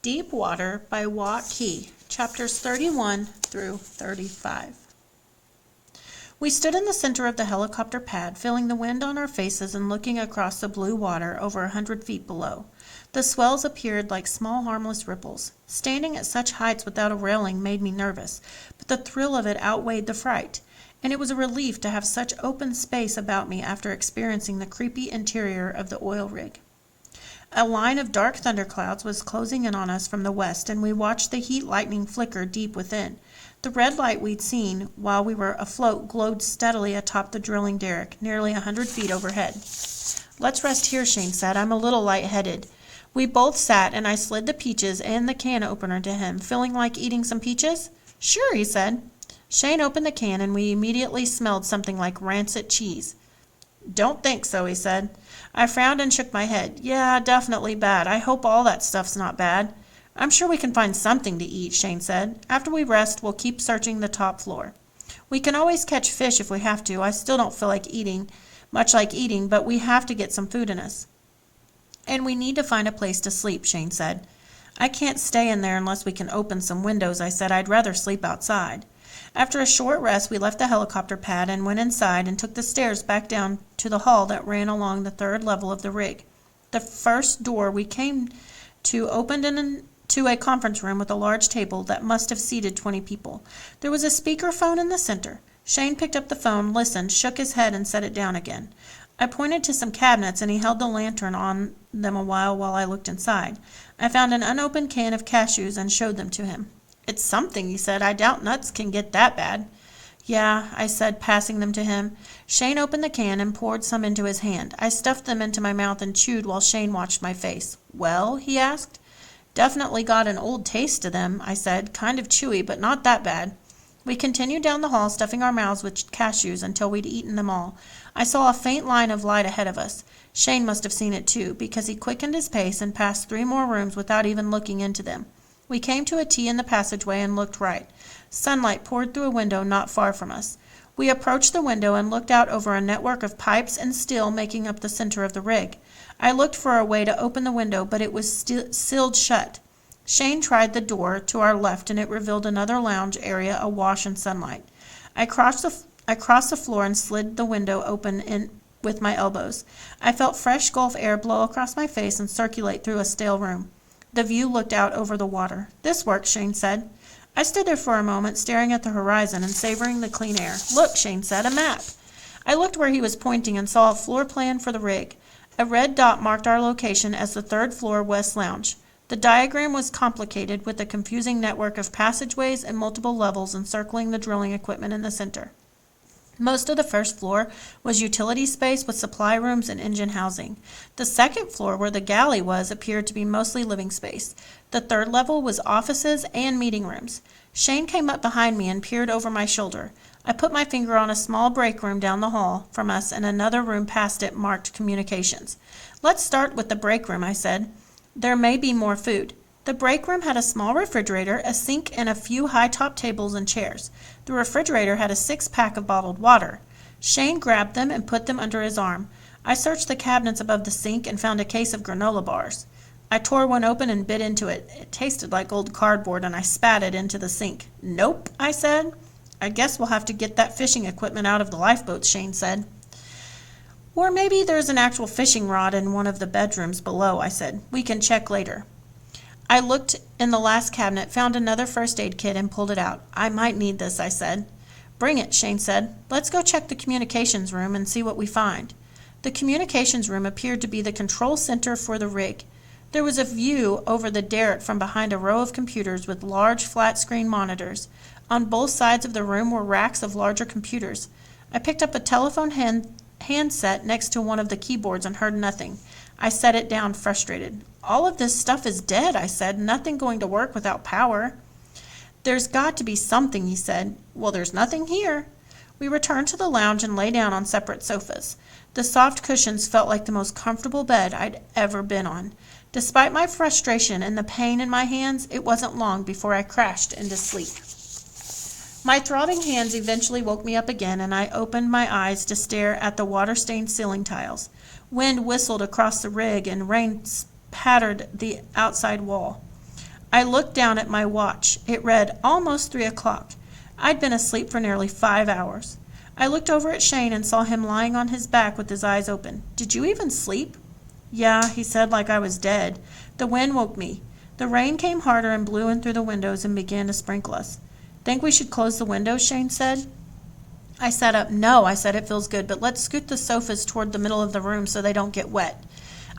Deep Water by Watt Key, chapters 31 through 35. We stood in the center of the helicopter pad, feeling the wind on our faces and looking across the blue water over 100 feet below. The swells appeared like small harmless ripples. Standing at such heights without a railing made me nervous, but the thrill of it outweighed the fright, and it was a relief to have such open space about me after experiencing the creepy interior of the oil rig. A line of dark thunderclouds was closing in on us from the west, and we watched the heat lightning flicker deep within. The red light we'd seen while we were afloat glowed steadily atop the drilling derrick, nearly 100 feet overhead. "Let's rest here," Shane said. "I'm a little lightheaded." We both sat, and I slid the peaches and the can opener to him. "Feeling like eating some peaches?" "Sure," he said. Shane opened the can, and we immediately smelled something like rancid cheese. "Don't think so," he said. I frowned and shook my head. "Yeah, definitely bad. I hope all that stuff's not bad." "I'm sure we can find something to eat," Shane said. "After we rest, we'll keep searching the top floor. We can always catch fish if we have to. I still don't feel like eating, but we have to get some food in us. And we need to find a place to sleep," Shane said. "I can't stay in there unless we can open some windows," I said. "I'd rather sleep outside." After a short rest, we left the helicopter pad and went inside and took the stairs back down to the hall that ran along the third level of the rig. The first door we came to opened into a conference room with a large table that must have seated 20 people. There was a speaker phone in the center. Shane picked up the phone, listened, shook his head, and set it down again. I pointed to some cabinets, and he held the lantern on them a while I looked inside. I found an unopened can of cashews and showed them to him. "It's something," he said. "I doubt nuts can get that bad." "Yeah," I said, passing them to him. Shane opened the can and poured some into his hand. I stuffed them into my mouth and chewed while Shane watched my face. "Well?" he asked. "Definitely got an old taste to them," I said. "Kind of chewy, but not that bad." We continued down the hall, stuffing our mouths with cashews until we'd eaten them all. I saw a faint line of light ahead of us. Shane must have seen it too, because he quickened his pace and passed 3 more rooms without even looking into them. We came to a T in the passageway and looked right. Sunlight poured through a window not far from us. We approached the window and looked out over a network of pipes and steel making up the center of the rig. I looked for a way to open the window, but it was sealed shut. Shane tried the door to our left, and it revealed another lounge area awash in sunlight. I crossed the floor and slid the window open with my elbows. I felt fresh Gulf air blow across my face and circulate through a stale room. The view looked out over the water. "This works," Shane said. I stood there for a moment, staring at the horizon and savoring the clean air. "Look," Shane said, "a map." I looked where he was pointing and saw a floor plan for the rig. A red dot marked our location as the 3rd floor west lounge. The diagram was complicated, with a confusing network of passageways and multiple levels encircling the drilling equipment in the center. Most of the 1st floor was utility space with supply rooms and engine housing. The 2nd floor, where the galley was, appeared to be mostly living space. The 3rd level was offices and meeting rooms. Shane came up behind me and peered over my shoulder. I put my finger on a small break room down the hall from us and another room past it marked communications. "Let's start with the break room," I said. "There may be more food." The break room had a small refrigerator, a sink, and a few high-top tables and chairs. The refrigerator had a 6-pack of bottled water. Shane grabbed them and put them under his arm. I searched the cabinets above the sink and found a case of granola bars. I tore one open and bit into it. It tasted like old cardboard, and I spat it into the sink. "Nope," I said. "I guess we'll have to get that fishing equipment out of the lifeboats," Shane said. "Or maybe there's an actual fishing rod in one of the bedrooms below," I said. "We can check later." I looked in the last cabinet, found another first aid kit, and pulled it out. "I might need this," I said. "Bring it," Shane said. "Let's go check the communications room and see what we find." The communications room appeared to be the control center for the rig. There was a view over the derrick from behind a row of computers with large flat-screen monitors. On both sides of the room were racks of larger computers. I picked up a telephone handset next to one of the keyboards and heard nothing. I set it down, frustrated. "All of this stuff is dead," I said. "Nothing going to work without power." "There's got to be something," he said. "Well, there's nothing here." We returned to the lounge and lay down on separate sofas. The soft cushions felt like the most comfortable bed I'd ever been on. Despite my frustration and the pain in my hands, it wasn't long before I crashed into sleep. My throbbing hands eventually woke me up again, and I opened my eyes to stare at the water-stained ceiling tiles. Wind whistled across the rig, and rain pattered the outside wall. I looked down at my watch. It read almost 3 o'clock. I'd been asleep for nearly 5 hours. I looked over at Shane and saw him lying on his back with his eyes open. "Did you even sleep?" "Yeah," he said, like I was dead. "The wind woke me." The rain came harder and blew in through the windows and began to sprinkle us. "Think we should close the windows?" Shane said. I sat up. "No," I said, "it feels good, but let's scoot the sofas toward the middle of the room so they don't get wet."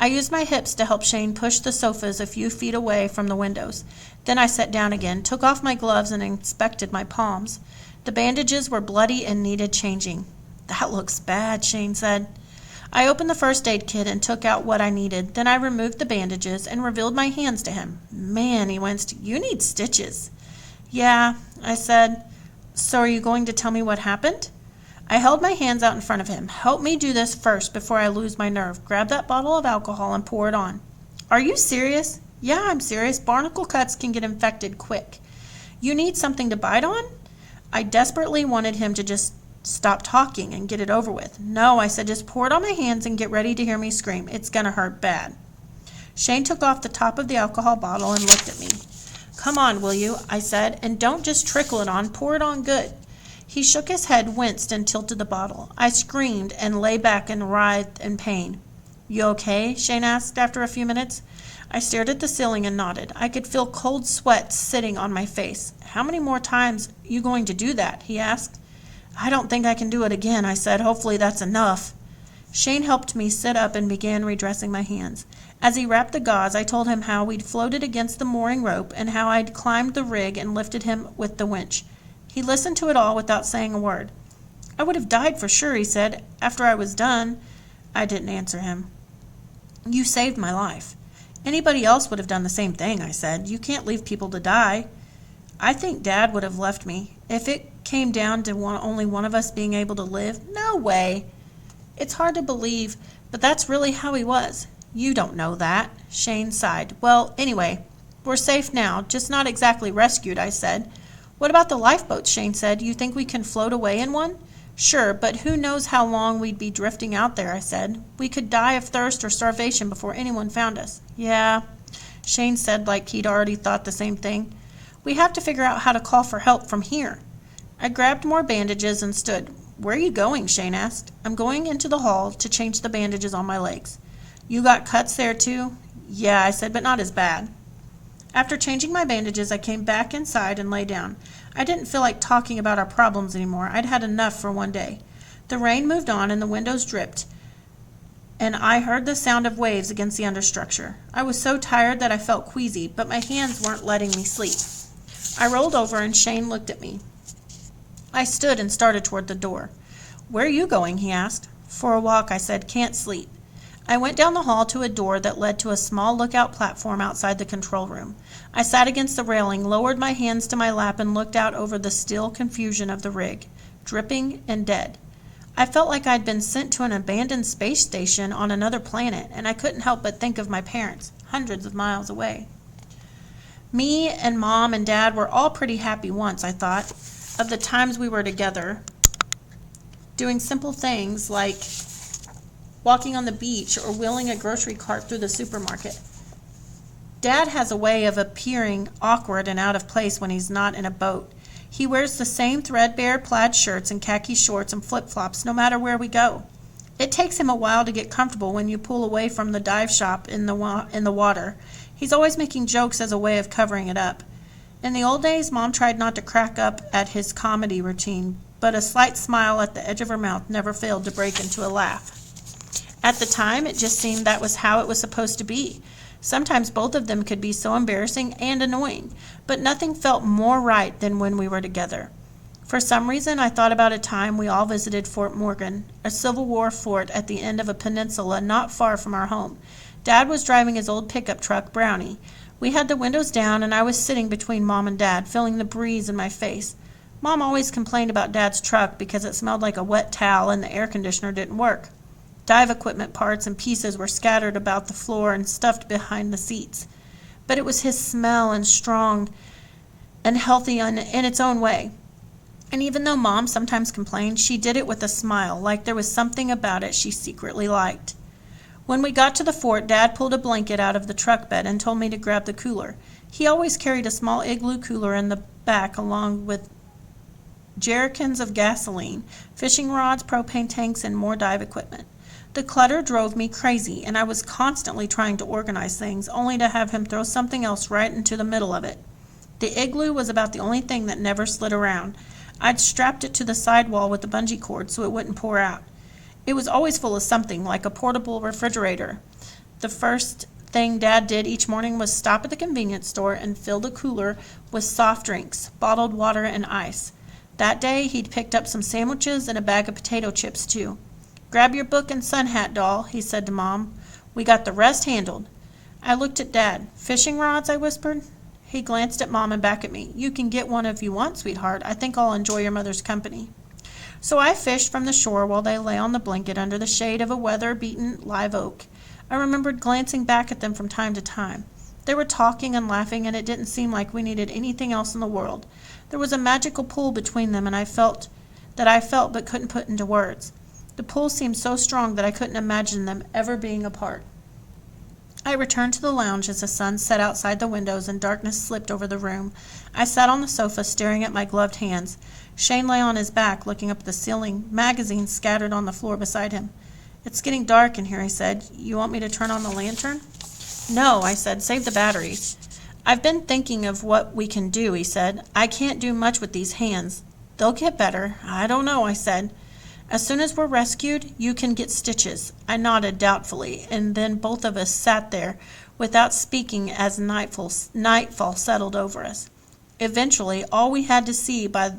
I used my hips to help Shane push the sofas a few feet away from the windows. Then I sat down again, took off my gloves, and inspected my palms. The bandages were bloody and needed changing. "That looks bad," Shane said. I opened the first aid kit and took out what I needed. Then I removed the bandages and revealed my hands to him. "Man," he winced, "you need stitches." "Yeah," I said. "So are you going to tell me what happened?" I held my hands out in front of him. "Help me do this first before I lose my nerve. Grab that bottle of alcohol and pour it on." "Are you serious?" "Yeah, I'm serious. Barnacle cuts can get infected quick." "You need something to bite on?" I desperately wanted him to just stop talking and get it over with. "No," I said, "just pour it on my hands and get ready to hear me scream. It's gonna hurt bad." Shane took off the top of the alcohol bottle and looked at me. "Come on, will you?" I said, "and don't just trickle it on, pour it on good." He shook his head, winced, and tilted the bottle. I screamed and lay back and writhed in pain. "You okay?" Shane asked after a few minutes. I stared at the ceiling and nodded. I could feel cold sweat sitting on my face. "How many more times you going to do that?" he asked. "I don't think I can do it again," I said. "Hopefully that's enough." Shane helped me sit up and began redressing my hands. As he wrapped the gauze, I told him how we'd floated against the mooring rope and how I'd climbed the rig and lifted him with the winch. He listened to it all without saying a word. "I would have died for sure," he said, "after I was done." I didn't answer him. "You saved my life." "Anybody else would have done the same thing," I said. "You can't leave people to die." "I think Dad would have left me. If it came down to only one of us being able to live." "No way." "It's hard to believe, but that's really how he was." "You don't know that." Shane sighed. "Well, anyway, we're safe now, just not exactly rescued," I said. "What about the lifeboats?" Shane said. "You think we can float away in one?" "Sure, but who knows how long we'd be drifting out there," I said. "We could die of thirst or starvation before anyone found us." "Yeah," Shane said, like he'd already thought the same thing. "We have to figure out how to call for help from here." I grabbed more bandages and stood. "Where are you going?" Shane asked. "I'm going into the hall to change the bandages on my legs." "You got cuts there too?" "Yeah," I said, "but not as bad." After changing my bandages, I came back inside and lay down. I didn't feel like talking about our problems anymore. I'd had enough for one day. The rain moved on and the windows dripped, and I heard the sound of waves against the understructure. I was so tired that I felt queasy, but my hands weren't letting me sleep. I rolled over and Shane looked at me. I stood and started toward the door. "Where are you going?" he asked. "For a walk," I said. "Can't sleep." I went down the hall to a door that led to a small lookout platform outside the control room. I sat against the railing, lowered my hands to my lap, and looked out over the still confusion of the rig, dripping and dead. I felt like I'd been sent to an abandoned space station on another planet, and I couldn't help but think of my parents, hundreds of miles away. Me and Mom and Dad were all pretty happy once, I thought, of the times we were together, doing simple things like walking on the beach or wheeling a grocery cart through the supermarket. Dad has a way of appearing awkward and out of place when he's not in a boat. He wears the same threadbare plaid shirts and khaki shorts and flip-flops no matter where we go. It takes him a while to get comfortable when you pull away from the dive shop in the water. He's always making jokes as a way of covering it up. In the old days, Mom tried not to crack up at his comedy routine, but a slight smile at the edge of her mouth never failed to break into a laugh. At the time, it just seemed that was how it was supposed to be. Sometimes both of them could be so embarrassing and annoying, but nothing felt more right than when we were together. For some reason, I thought about a time we all visited Fort Morgan, a Civil War fort at the end of a peninsula not far from our home. Dad was driving his old pickup truck, Brownie. We had the windows down, and I was sitting between Mom and Dad, feeling the breeze in my face. Mom always complained about Dad's truck because it smelled like a wet towel and the air conditioner didn't work. Dive equipment parts and pieces were scattered about the floor and stuffed behind the seats. But it was his smell, and strong and healthy in its own way. And even though Mom sometimes complained, she did it with a smile, like there was something about it she secretly liked. When we got to the fort, Dad pulled a blanket out of the truck bed and told me to grab the cooler. He always carried a small igloo cooler in the back along with jerrycans of gasoline, fishing rods, propane tanks, and more dive equipment. The clutter drove me crazy, and I was constantly trying to organize things, only to have him throw something else right into the middle of it. The igloo was about the only thing that never slid around. I'd strapped it to the side wall with the bungee cord so it wouldn't pour out. It was always full of something, like a portable refrigerator. The first thing Dad did each morning was stop at the convenience store and fill the cooler with soft drinks, bottled water, and ice. That day, he'd picked up some sandwiches and a bag of potato chips, too. "Grab your book and sun hat, doll," he said to Mom. "We got the rest handled." I looked at Dad. "Fishing rods?" I whispered. He glanced at Mom and back at me. "You can get one if you want, sweetheart. I think I'll enjoy your mother's company." So I fished from the shore while they lay on the blanket under the shade of a weather-beaten live oak. I remembered glancing back at them from time to time. They were talking and laughing, and it didn't seem like we needed anything else in the world. There was a magical pull between them, and I felt but couldn't put into words. The pull seemed so strong that I couldn't imagine them ever being apart. I returned to the lounge as the sun set outside the windows and darkness slipped over the room. I sat on the sofa staring at my gloved hands. Shane lay on his back looking up at the ceiling, magazines scattered on the floor beside him. "It's getting dark in here," he said. "You want me to turn on the lantern?" "No," I said. "Save the batteries." "I've been thinking of what we can do," he said. "I can't do much with these hands." "They'll get better." "I don't know," I said. "As soon as we're rescued, you can get stitches." I nodded doubtfully, and then both of us sat there without speaking as nightfall settled over us. Eventually, all we had to see by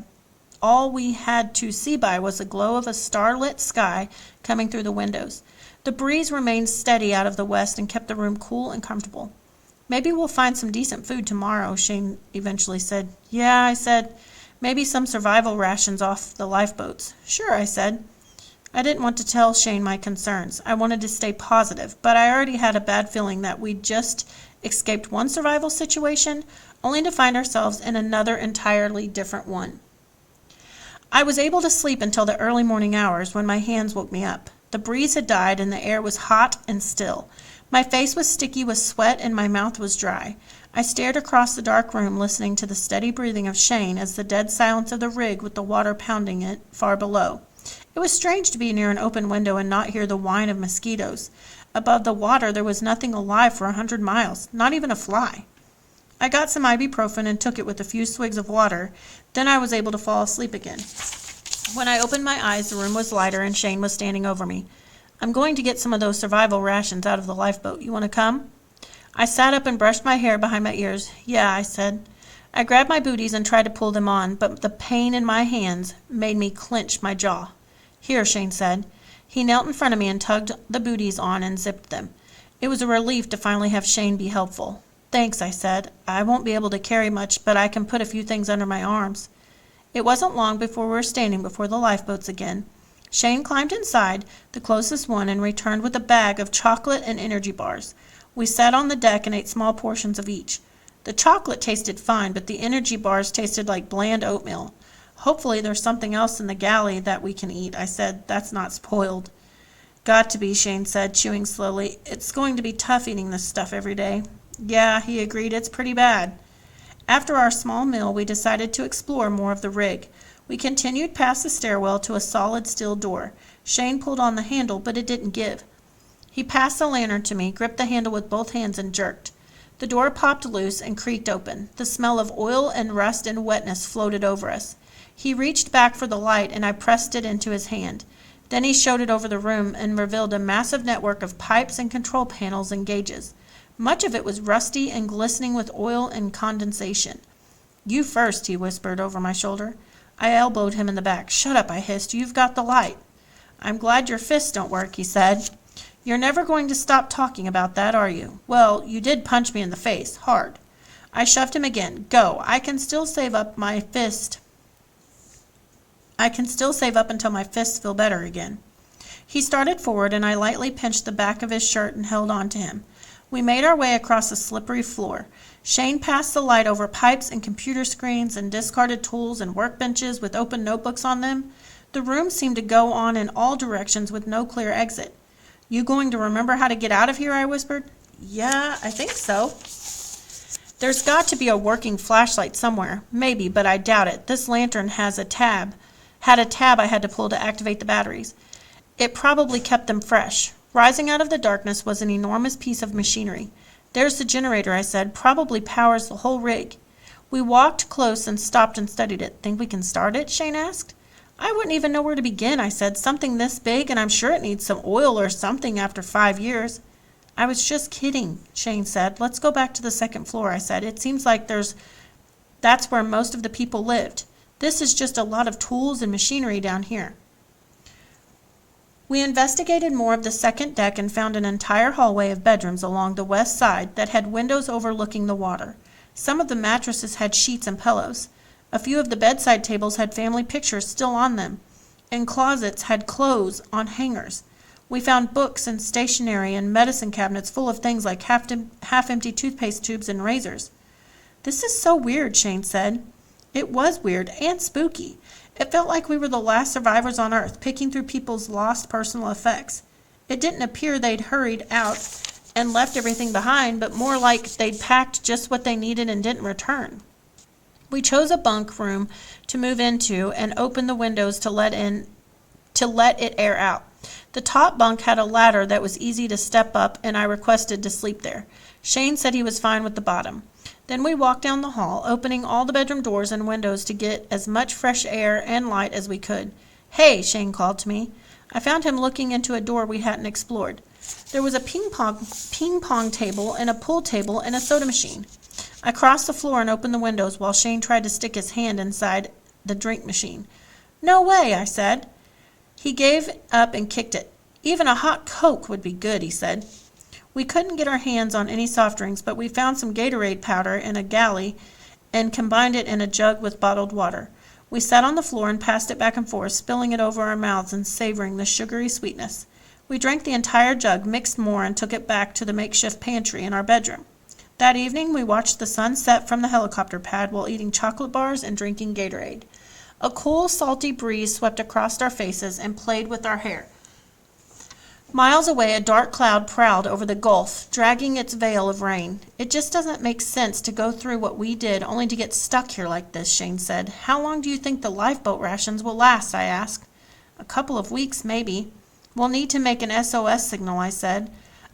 was the glow of a starlit sky coming through the windows. The breeze remained steady out of the west and kept the room cool and comfortable. "Maybe we'll find some decent food tomorrow," Shane eventually said. "Yeah," I said. "Maybe some survival rations off the lifeboats." "Sure," I said. I didn't want to tell Shane my concerns. I wanted to stay positive, but I already had a bad feeling that we'd just escaped one survival situation, only to find ourselves in another entirely different one. I was able to sleep until the early morning hours when my hands woke me up. The breeze had died and the air was hot and still. My face was sticky with sweat and my mouth was dry. I stared across the dark room, listening to the steady breathing of Shane as the dead silence of the rig with the water pounding it far below. It was strange to be near an open window and not hear the whine of mosquitoes. Above the water there was nothing alive for 100 miles, not even a fly. I got some ibuprofen and took it with a few swigs of water. Then I was able to fall asleep again. When I opened my eyes, the room was lighter and Shane was standing over me. "I'm going to get some of those survival rations out of the lifeboat. You want to come?" I sat up and brushed my hair behind my ears. "Yeah," I said. I grabbed my booties and tried to pull them on, but the pain in my hands made me clench my jaw. "Here," Shane said. He knelt in front of me and tugged the booties on and zipped them. It was a relief to finally have Shane be helpful. "Thanks," I said. "I won't be able to carry much, but I can put a few things under my arms." It wasn't long before we were standing before the lifeboats again. Shane climbed inside, the closest one, and returned with a bag of chocolate and energy bars. We sat on the deck and ate small portions of each. The chocolate tasted fine, but the energy bars tasted like bland oatmeal. "Hopefully there's something else in the galley that we can eat," I said. "That's not spoiled." "Got to be," Shane said, chewing slowly. "It's going to be tough eating this stuff every day." "Yeah," he agreed. "It's pretty bad." After our small meal, we decided to explore more of the rig. We continued past the stairwell to a solid steel door. Shane pulled on the handle, but it didn't give. He passed the lantern to me, gripped the handle with both hands, and jerked. The door popped loose and creaked open. The smell of oil and rust and wetness floated over us. He reached back for the light, and I pressed it into his hand. Then he showed it over the room and revealed a massive network of pipes and control panels and gauges. Much of it was rusty and glistening with oil and condensation. "You first," he whispered over my shoulder. I elbowed him in the back. "Shut up," I hissed. "You've got the light." "I'm glad your fists don't work," he said. "You're never going to stop talking about that, are you? Well, you did punch me in the face, hard." I shoved him again. "Go. I can still save up until my fists feel better again." He started forward, and I lightly pinched the back of his shirt and held on to him. We made our way across the slippery floor. Shane passed the light over pipes and computer screens and discarded tools and workbenches with open notebooks on them. The room seemed to go on in all directions with no clear exit. You going to remember how to get out of here? I whispered. Yeah, I think so. There's got to be a working flashlight somewhere. Maybe, but I doubt it. This lantern had a tab I had to pull to activate the batteries. It probably kept them fresh. Rising out of the darkness was an enormous piece of machinery. There's the generator, I said. Probably powers the whole rig. We walked close and stopped and studied it. Think we can start it? Shane asked. I wouldn't even know where to begin, I said. Something this big, and I'm sure it needs some oil or something after 5 years. I was just kidding, Shane said. Let's go back to the second floor, I said. It seems like that's where most of the people lived. This is just a lot of tools and machinery down here. We investigated more of the second deck and found an entire hallway of bedrooms along the west side that had windows overlooking the water. Some of the mattresses had sheets and pillows. A few of the bedside tables had family pictures still on them, and closets had clothes on hangers. We found books and stationery and medicine cabinets full of things like half-empty toothpaste tubes and razors. This is so weird, Shane said. It was weird and spooky. It felt like we were the last survivors on Earth, picking through people's lost personal effects. It didn't appear they'd hurried out and left everything behind, but more like they'd packed just what they needed and didn't return. We chose a bunk room to move into and opened the windows to let it air out. The top bunk had a ladder that was easy to step up, and I requested to sleep there. Shane said he was fine with the bottom. Then we walked down the hall, opening all the bedroom doors and windows to get as much fresh air and light as we could. Hey, Shane called to me. I found him looking into a door we hadn't explored. There was a ping pong table and a pool table and a soda machine. I crossed the floor and opened the windows while Shane tried to stick his hand inside the drink machine. No way, I said. He gave up and kicked it. Even a hot Coke would be good, he said. We couldn't get our hands on any soft drinks, but we found some Gatorade powder in a galley and combined it in a jug with bottled water. We sat on the floor and passed it back and forth, spilling it over our mouths and savoring the sugary sweetness. We drank the entire jug, mixed more, and took it back to the makeshift pantry in our bedroom. That evening, we watched the sun set from the helicopter pad while eating chocolate bars and drinking Gatorade. A cool, salty breeze swept across our faces and played with our hair. Miles away, a dark cloud prowled over the Gulf, dragging its veil of rain. It just doesn't make sense to go through what we did only to get stuck here like this, Shane said. How long do you think the lifeboat rations will last? I asked. A couple of weeks, maybe. We'll need to make an SOS signal, I said.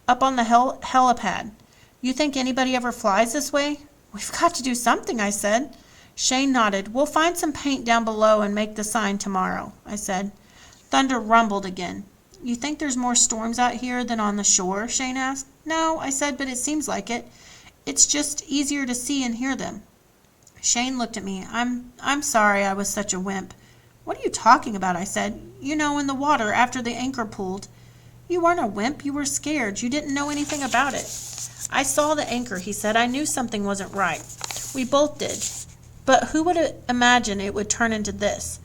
Up on the helipad. You think anybody ever flies this way? We've got to do something, I said. Shane nodded. We'll find some paint down below and make the sign tomorrow, I said. Thunder rumbled again. You think there's more storms out here than on the shore? Shane asked. No, I said, but it seems like it. It's just easier to see and hear them. Shane looked at me. I'm sorry I was such a wimp. What are you talking about? I said. You know, in the water after the anchor pulled. You weren't a wimp. You were scared. You didn't know anything about it. I saw the anchor, he said. I knew something wasn't right. We both did. But who would imagine it would turn into this?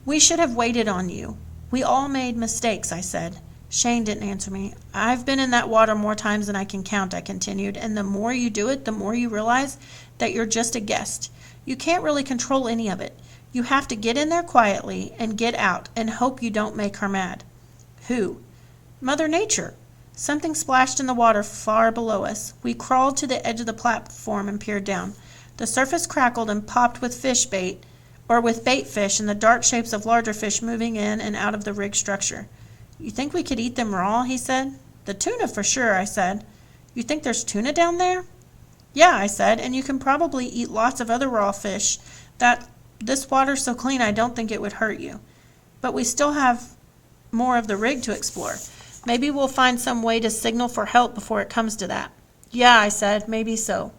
We should have waited on you. We all made mistakes, I said. Shane didn't answer me. I've been in that water more times than I can count, I continued, and the more you do it, the more you realize that you're just a guest. You can't really control any of it. You have to get in there quietly and get out and hope you don't make her mad. Who? Mother Nature. Something splashed in the water far below us. We crawled to the edge of the platform and peered down. The surface crackled and popped with bait fish and the dark shapes of larger fish moving in and out of the rig structure. You think we could eat them raw? He said. The tuna for sure, I said. You think there's tuna down there? Yeah, I said, and you can probably eat lots of other raw fish. This water's so clean I don't think it would hurt you. But we still have more of the rig to explore. Maybe we'll find some way to signal for help before it comes to that. Yeah, I said, maybe so.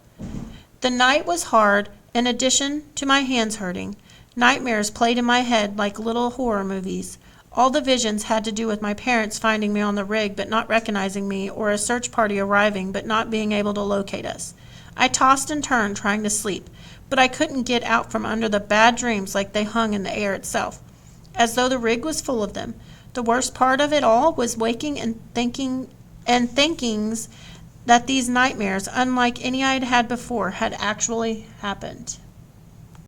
The night was hard. In addition to my hands hurting, nightmares played in my head like little horror movies. All the visions had to do with my parents finding me on the rig but not recognizing me, or a search party arriving but not being able to locate us. I tossed and turned trying to sleep, but I couldn't get out from under the bad dreams like they hung in the air itself, as though the rig was full of them. The worst part of it all was waking and thinkings that these nightmares, unlike any I had had before, had actually happened.